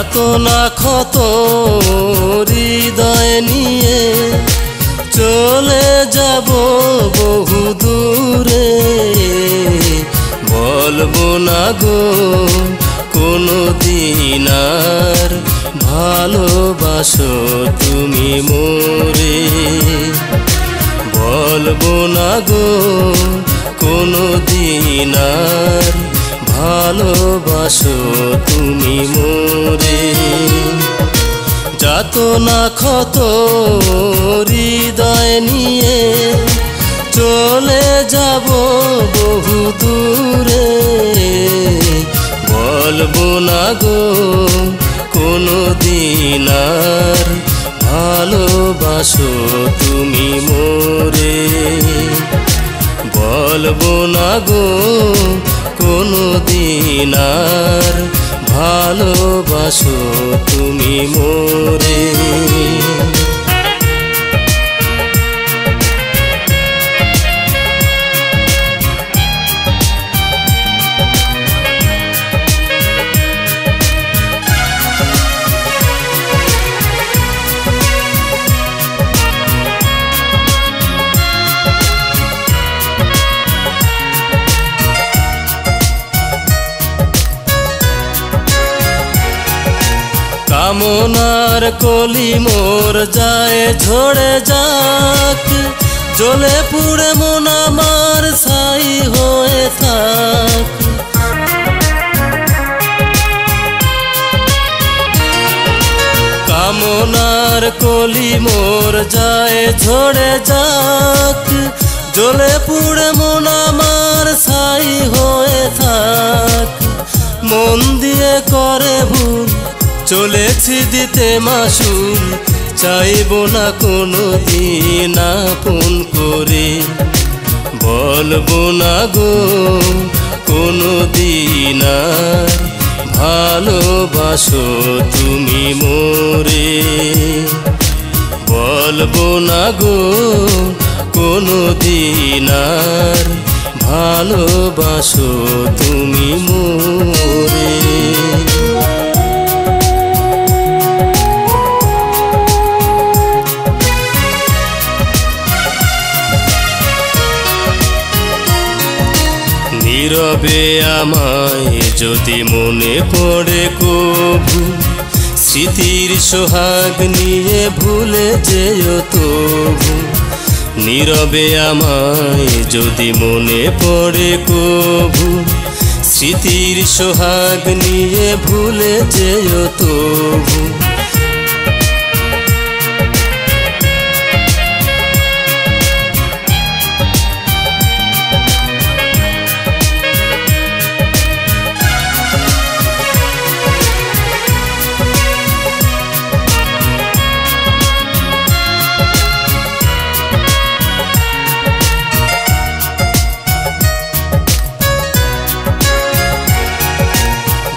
যাতনা ক্ষত হৃদয় নিয়ে চলে যাব বহু দূরে। বলবো না গো কোনো দিন আর ভালোবাসো তুমি মোরে। বলবো না গো কোনো দিন আর ভালোবাসো তুমি মোরে। যাতনা ক্ষত হৃদয় নিয়ে চলে যাব বহু দূরে। বলবো না গো কোনো দিন আর ভালোবাসো তুমি মোরে। বলবো না গো কোনো দিন আর ভালোবাসো তুমি মোরে। কামনার কলি মোর যায় ঝরে যাক, জ্বলে পুড়ে মন আমার ছাই হয়ে থাক। কামনার কলি মোর যায় ঝরে যাক, জ্বলে পুড়ে মন আমার ছাই হয়ে থাক। মন দিয়ে করে ভুল চলেছি দিতে মাসুল, চাইব না কোনো দিন আপন করে। বলবো না গো কোনো দিন আর ভালোবাসো তুমি মোরে। বলবো না গো কোনো দিন আর ভালোবাসো তুমি মোরে। নীরবে আমায় যদি মনে পড়ে কভু, স্মৃতির সোহাগ নিয়ে ভুলে যেও তবু। নীরবে আমায় যদি মনে পড়ে কভু, স্মৃতির সোহাগ নিয়ে ভুলে যেও তবু।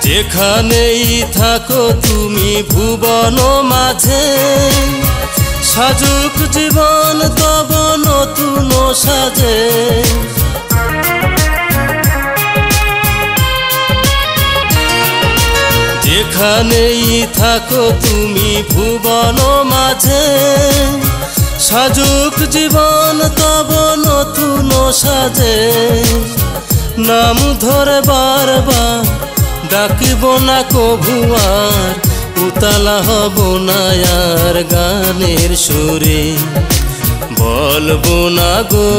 যেখানেই থাকো তুমি ভুবন মাঝে, সাজুক জীবন তব নতুন সাজে। যেখানেই থাকো তুমি ভুবন মাঝে, সাজুক জীবন তব নতুন সাজে। নাম ধরে বারবার ডাকিব না কভু আর, উতালা হব না আর গানের সুরে। বলবো না গো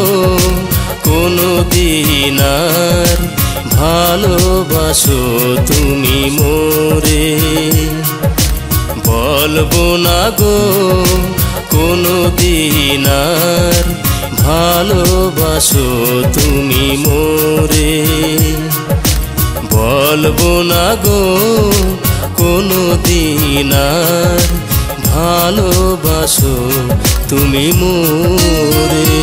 কোনো দিন আর ভালোবাসো তুমি মোরে। বলবো না গো কোনো দিন আর ভালোবাসো তুমি মোরে। বলবো না গো কোনো দিন আর ভালোবাসো তুমি মোরে।